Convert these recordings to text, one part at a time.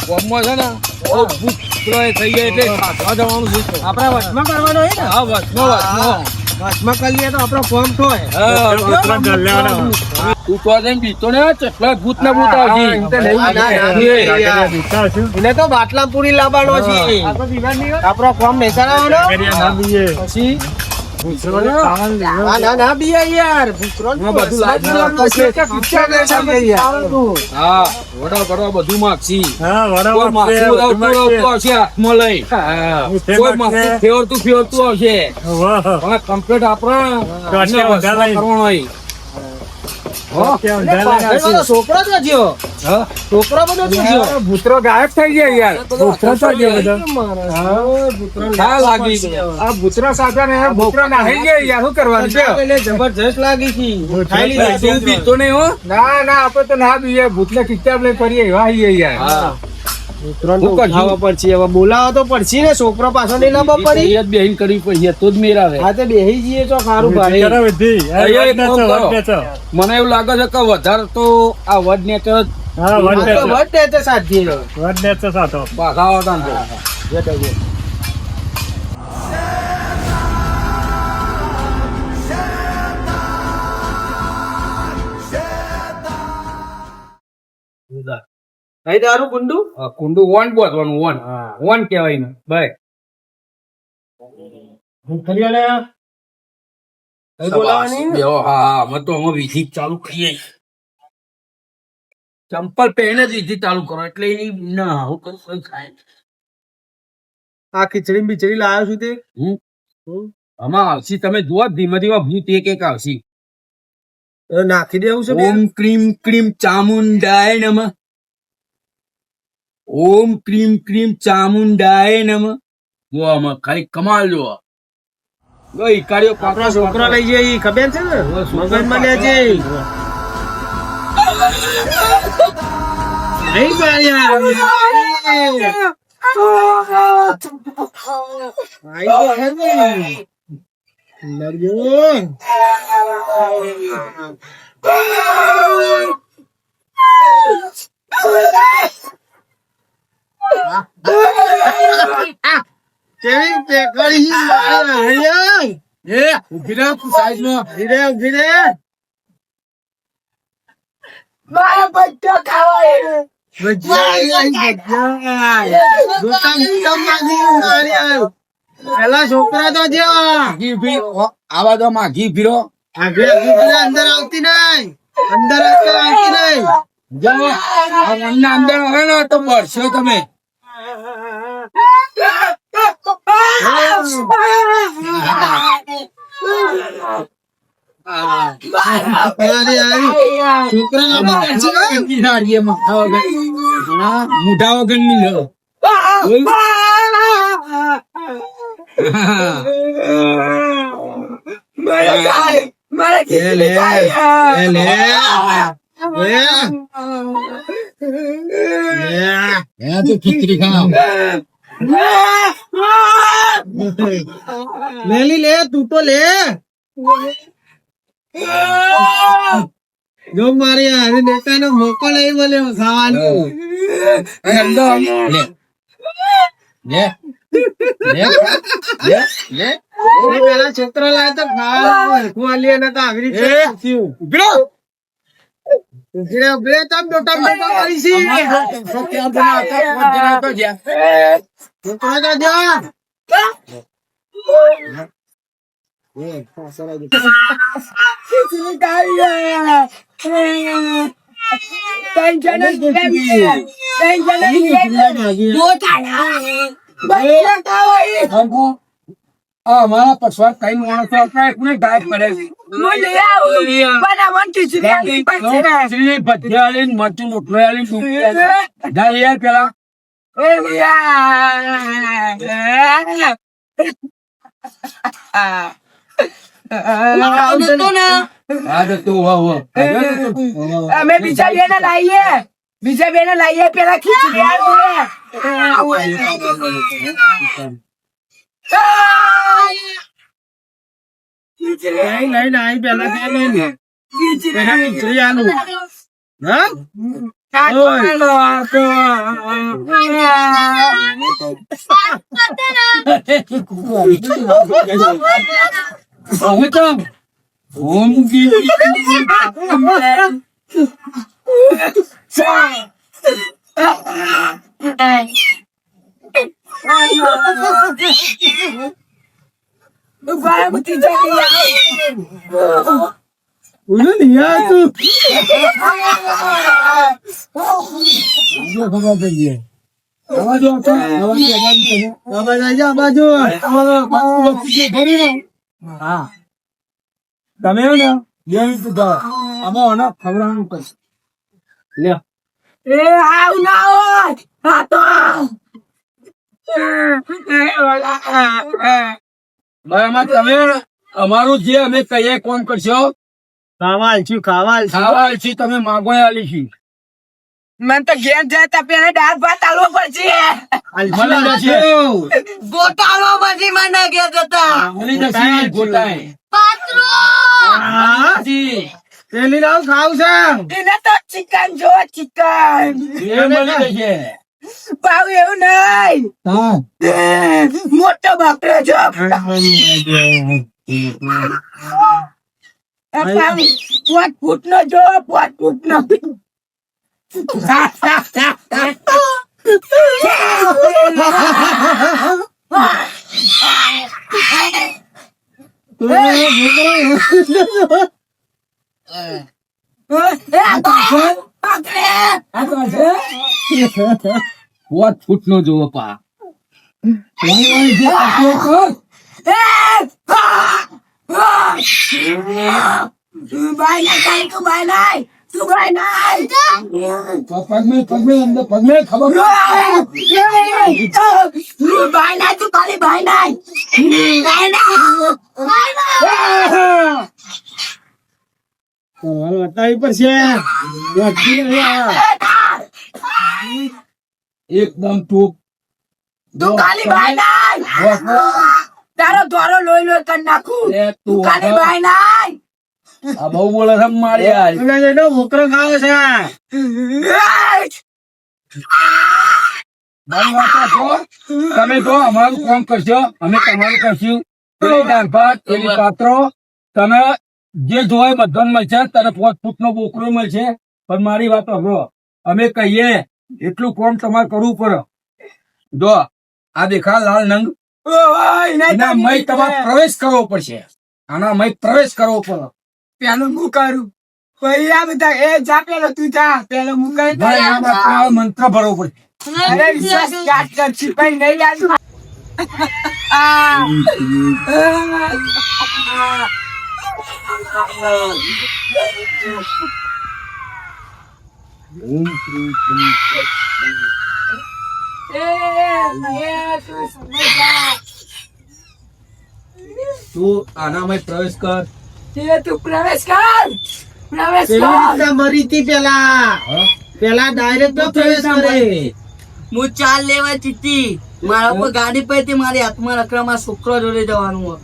કોમમાં છે ને બહુ ભૂતરો થઈ જાય એટલે સાધવા જવાનું છે. આપણે વચમાં કરવાનો હોય ને? હા વચમાં વચમાં કરી લઈએ તો આપણો ફોર્મ થાય. તું તો જઈને બીતો ને ચટલા ભૂત ને ભૂત આવશે. એને તો બાટલા પૂરી લાવવાનો છે. આપણો ફોર્મ બેસાડવાનો પછી ના બીએ યાર. હા વડા વડા બધું માગશી. કોઈ માથું ઉડાવતું આવશે હાથમાં લઈ. કોઈ માથું ફેરતું આવશે. કમ્પ્લીટ આપણે કરવાનો હોય. છોકરો તો જ્યો. છોકરો બધો જ્યો. ભૂતરો ગાયબ થઈ ગયા યાર. આ ભૂતરા સાથે ને ભૂતરા નાહી ગયા યાર. શું કરવાનું છે? જબરજસ્ત લાગી છે. તું પીતો નહીં હો. ના આપડે તો ના પીએ. ભૂતને કિતાબ લઈ ફરીએ એવા આવીએ યાર. બોલાવો તો પડશે ને. છોકરો પાછો નહીં લાવવા પડી. બેહીન કરવી પડી તો જ મેરાવે. હા તો બેહી જઈએ તો સારું ભાઈ. મને એવું લાગે છે કે વધારે તો આ વડ નેચર પાછા અહીં તારું કુંડું કુંડું વન બોલવાનું વન કહેવાય ને ભાઈ. વિધિ ચાલુ કરીએ. ચંપલ પહેરીને જ વિધિ ચાલુ કરો એટલે એની ના હું કરું થાય. આ ખીચડી બીચડી લાવ્યો છું તે આમાં આવશી. તમે જુઓ ધીમે ધીમે ભૂત એક એક આવશી. નાખી દેવું છે. ઓમ ક્રીમ ક્રીમ ચામુંડાય નમઃ. ઓમ ક્રીમ ક્રીમ ચામુંડાય નમઃ. જો આમાં ખાલી કમાલ જો. આપણા છોકરા લઈ જઈએ ખબર છે ને. મગજમાં લેજે. પેલા છોકરા તો આવા તો માઘી ભીરો અંદર આવતી નઈ. અંદર આવતી નઈ. અંદર આવે ને તો પડશો તમે. મોઢા વગર ની લો. ખીચડી ખાવ મેલી લે. તું તો લે. જો મારી હારી નેતા નો મોકો લઈ મળ્યો ખાવાનું. પેલા છોકરા લાવે તો અમારા પછવાડ કઈ માણસો ગાય પડે ભજીયા મરચું રોટલો પેલા અમે બીજા બેને લાવીએ. પેલા તમે આમાં ખબર પડશે લ્યો એ આવ ના હોય આ તો બરાબર તમે અમારું જે અમે કહીએ કોણ કરશો ખાવા છે તમે માગો આલી છી મને તો ઘેર જતા પેલા દાળ ભાત આલવો પડશે ગોટાળો પછી મને ઘેર જતા પેલી રાવ ખાવ છે એને તો ચિકન જો ચિકન ભાવ એવું નહીં મોટો બકરો જો પોત ફૂટ નો જો પોત ફૂટ નો પોત ફૂટ નો જોવો પા પગમે ખબર એકદમ ટૂંક તું ખાલી ભાઈ નાય તારો ધોરો લોહી લોહી કરી નાખું તું ખાલી ભાઈ નાય આ બહુ બોલે છે મારી મોકરો ખાવે છે તમે તો અમારું કામ કરશો અમે તમારું કરશું પેલી દાળ ભાત પેલી પાત્રો તમે જે જોવાય બધો મળશે તને 5 ફૂટ નો બોકરો મળશે પણ મારી વાત સાંભળો અમે કહીએ એટલું કામ તમારે કરવું પડે જો આ દેખા લાલ નંગ એના મય તમારે પ્રવેશ કરવો પડશે આના મય પ્રવેશ કરવો પડે પેલું હું કરું પછી આ બધા એ જા પેલો તું જા પેલો હું કઈ મંત્ર ભરવો પડશે અરે વિશ્વાસઘાત કરશું કઈ નહીં યાદ તું આનામય પ્રવેશ કર તું પ્રવેશ કર પ્રવેશ પેલી કર રીતના મરી હતી પેલા ડાયરેક્ટ તો પ્રવેશ કરે હું ચાલ લેવા ચીતી મારા ઉપર ગાડી પડી મારી હાથમાં રકડામાં છોકરો જોડે જવાનું હોય.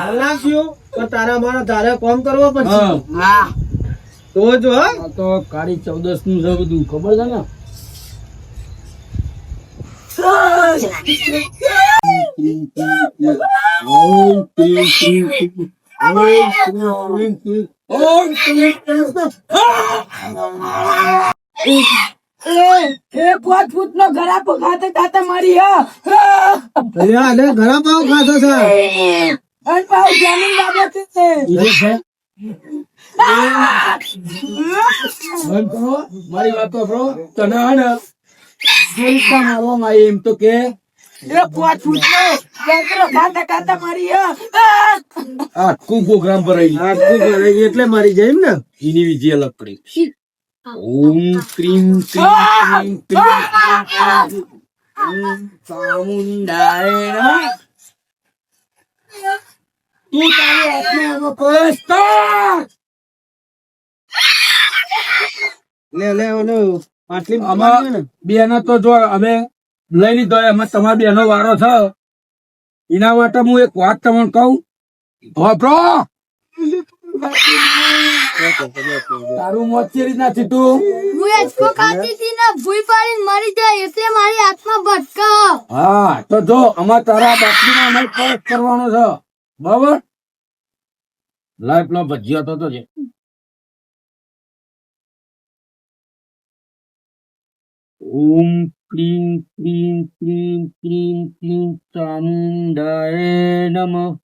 હલાસ્યું તો તારા મારા ધારે કામ કરવો પડશે હા તો જો આ તો કાળી 14 નું છે બધું ખબર છે ને એ 5 ફૂટ નો ગરાપો ખાતે ખાતે મારી ઘણા પાવ ખાધો છે અને પાવ જમીન બાબત છે બંધ કરો મારી વાત તો બ્રો તને હે ને ગોળકા મારવામાં આવી એમ તો કે એ 5 ફૂટ નો ગેકરો ખાતે ખાતે મારી આખું પ્રોગ્રામ ભરાઈ આટલું કરે એટલે મરી જાય એમ ને એની વિજય અલગ પડી ઓમ ક્રીમ ક્રીમ ક્રીમ ચામુંડાય તું તારી આત્માનો પ્રવેશ કર લે ઓલો આટલી આમાં બેનો તો જો અમે લઈ લીધો એમાં તમારા બેનો વારો છે એના માટે હું એક વાત તમને કહું વાપરો તારું મોત કેવી રીતના થયું? હું એચકો ખાતી હતી ને ભૂઈ પાડીને મરી જાય એટલે મારી આત્મા ભટકા. હા તો જો અમાર તારા બાપજીનો અમે પરત કરવાનો છે બરાબર. લાઈફ નો ભજીયો તો છે. ઓમ ક્લીમ ક્લીમ ક્લીમ ક્લીમ ક્લીમ ચામુંડાય નમઃ.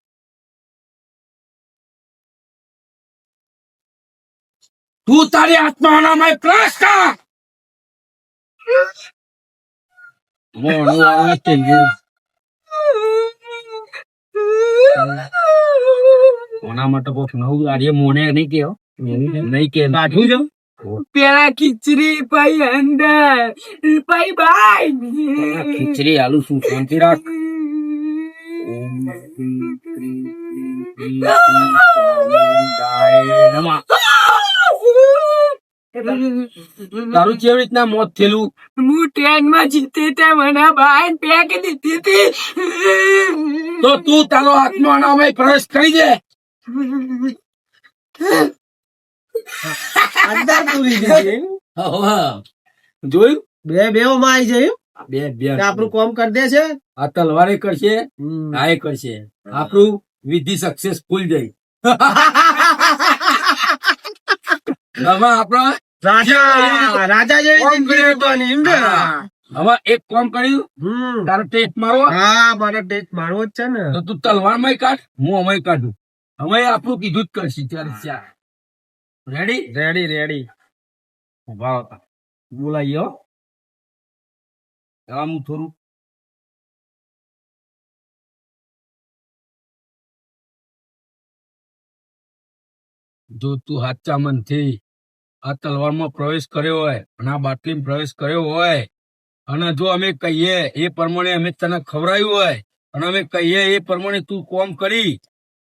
તું તારી આત્માના મય પ્રવેશ કર. મોણું આવે છે ને. કોના માટે કોક નવું આજે મોને નહીં કેવો નહીં કે કાઢું છો. પેલા ખીચડી પાઈ અંદર પાઈ બાય ખીચડી આલુ શું શાંતિ રાખ. તારું કેવી રીતના મોત થયેલું? હું ટ્રેન માં જીતી તે મને બાય પેક દીધી હતી. તો તું તારો આત્માનો મય પ્રવેશ કરી દે. અંદર પૂરી દીધી. જોયું બે માં આવી જાય બે બે આપણું કામ કરી દે છે. આ તલવારે કરશે આ એ કરશે આપણું વિધિ સક્સેસફુલ જાય. આમાં આપણા રાજા જેવી જિંદગી જીવવાની એમ ને? હવે એક કામ કર્યું તારો ટેસ્ટ મારવો. હા મારે ડેટ મારવો જ છે ને. તો તું તલવાર માં કાઢ હું અમે કાઢું. અમે આપણું કીધું જ કરશી. ચાલ રેડી રેડી રેડી. બોલાયો આમ થોડું જો તું સાચા મનથી આ તલવારમાં પ્રવેશ કર્યો હોય અને આ બાટલીમાં પ્રવેશ કર્યો હોય અને જો અમે કહીએ એ પ્રમાણે અમે તને ખવડાવ્યું હોય અને અમે કહીએ એ પ્રમાણે તું કોમ કરી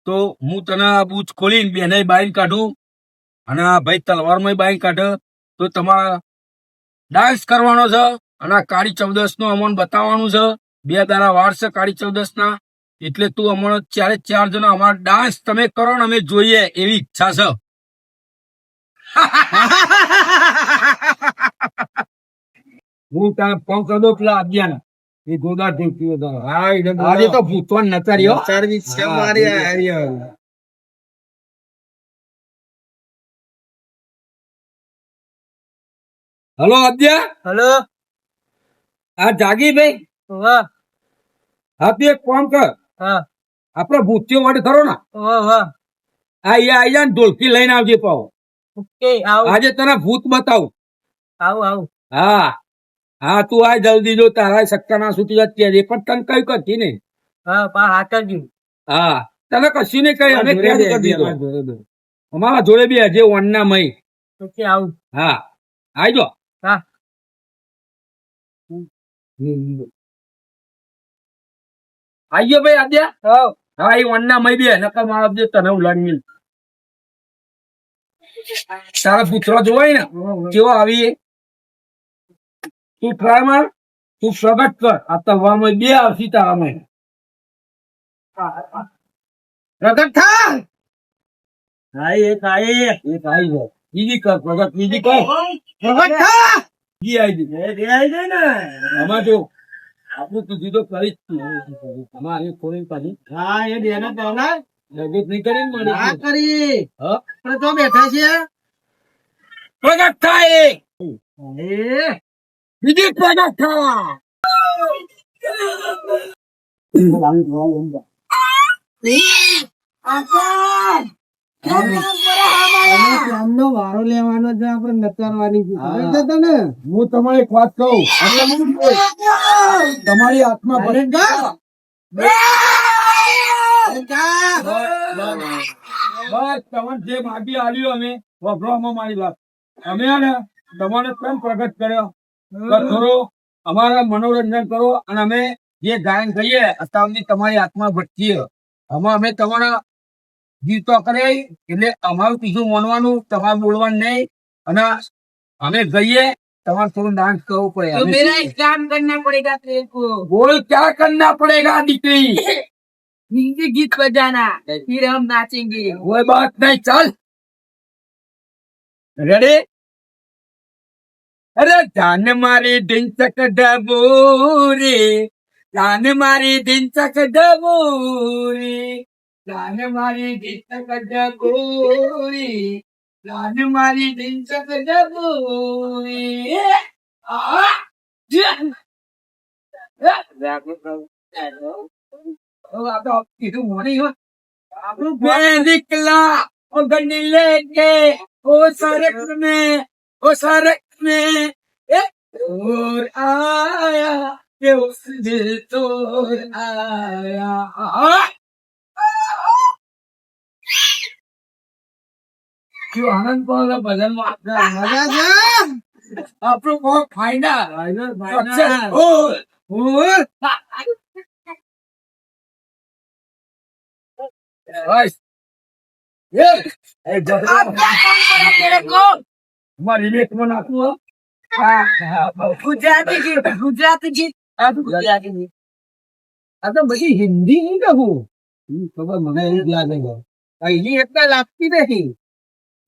તો હું તને આ બૂચ ખોલીને બેને બાઈને કાઢું અને આ ભાઈ તલવારમાં બાઈ કાઢે તો તમારા ડાન્સ કરવાનો છે અને આ કાળી ચૌદસ નો અમને બતાવવાનું છે. 2 દાડા વાર છે કાળી ચૌદસ ના એટલે તું અમને 4 જણા અમારા ડાન્સ તમે કરો ને અમે જોઈએ એવી ઈચ્છા છે. હું તને ફોન કરી દો પેલા અગિયાર એ ગોદા આજે તો ભૂતવાન નતા રહ્યો. સર્વિસ છે મારી આ. હલો અદ્યા. હલો. આ જાગી ભાઈ. વાહ. હા તું એક કામ કર હા. આપડે ભૂતિયો માટે ખરો ને વાહ વાહ. આ એ આઈ જાય ને ઢોલકી લઈને આવજે પાવ. ઓકે આવું આજે તને ભૂત બતાવું. આવું. હા હા તું આ જલ્દી જો તારા સક્કા ના સુતી અત્યારે પણ તને કઈ કરતી નહીં. હા પા હાથ જ. હા તને કશું નહીં કહી અમે કેદ કરી દીધો. અમારા જોડે બી હજે વનના મય. ઓકે આવું. હા આવજો. હા. આવજો ભાઈ આદ્યા. હા એ વનના મય બી નકર મારા જે તને ઉલાડી તારા પુત્ર જોવાય ને કેવો આવી તું ટ્રાય માર તું પ્રગટ કર આ તલવામાં 2 આવશે તારામાં. પ્રગટ થા. હા એક આવી જાય બીજી કર પ્રગટ બીજી કર પ્રગટ થા. જી આવી જાય ને આમાં જો આપણું તું જીધો કરી અમારે કોઈ પાછી. હા એ બેનો પહેલા નજીક નહીં કરી ને હા કરી. હા આપણે તો બેઠા છીએ. પ્રગટ થાય બીજી પ્રગટ થા. આમનો વારો લેવાનો છે આપણે નચારવાની છે. ખબર છે તને? હું તમારી એક વાત કહું તમારી આત્મા ભરે બસ તમને જે માગી આલ્યું અમે વપરામાં મારી વાત અમે ને તમારે કેમ પ્રગટ કર્યો કરો અમારા મનોરંજન કરો અને અમે જે ગાયન કરીએ અત્યારની તમારી આત્મા ભટકીએ આમાં અમે તમારા ગીતો કરે એટલે અમારું કીધું માનવાનું તમારે બોલવાનું નહીં અને અમે ગઈએ તમારે થોડું ડાન્સ કરવું પડે. तो मेरा एक काम करना पड़ेगा तेरे को बोल क्या करना पड़ेगा दीकरी हिंदी गीत बजाना फिर हम नाचेंगे कोई बात नहीं चल રેડી? અરે જાન મારી ઢીંચક ડબોરી, જાન મારી ઢીંચક ડબોરી, જાન મારી ઢીંચક ડબોરી, જાન મારી ઢીંચક ડબોરી. આ કીધું મોડી હો. मैं निकला ओ गन्नी लेके ओ सड़क में एक और आया कि उस दिल तोड़ आया. क्यों आनंद पाला भजन में આપણું બહુ ફાયદા મારી લેખમાં નાખવું. ગુજરાતી ગીત ગુજરાતી ગીત આ તો બધી હિન્દી નહીં કહું. ખબર મને એવું જ લાગે છે. અહીંની એકતા લાગતી નથી.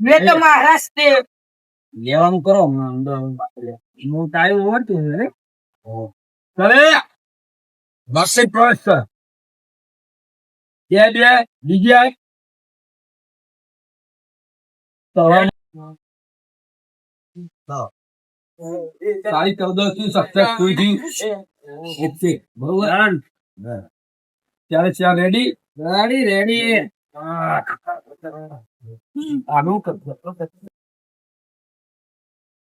મેં તો મહારાષ્ટ્ર લેવાનું કરો હું ટાઈમ ઓવરતું ને કરે બસે પ્રવેશ કર. બે બીજા તારી 14 થી સક્સેસફુલ થી ઓકે બરોબર. ત્યારે ચા રેડી રેડી આનું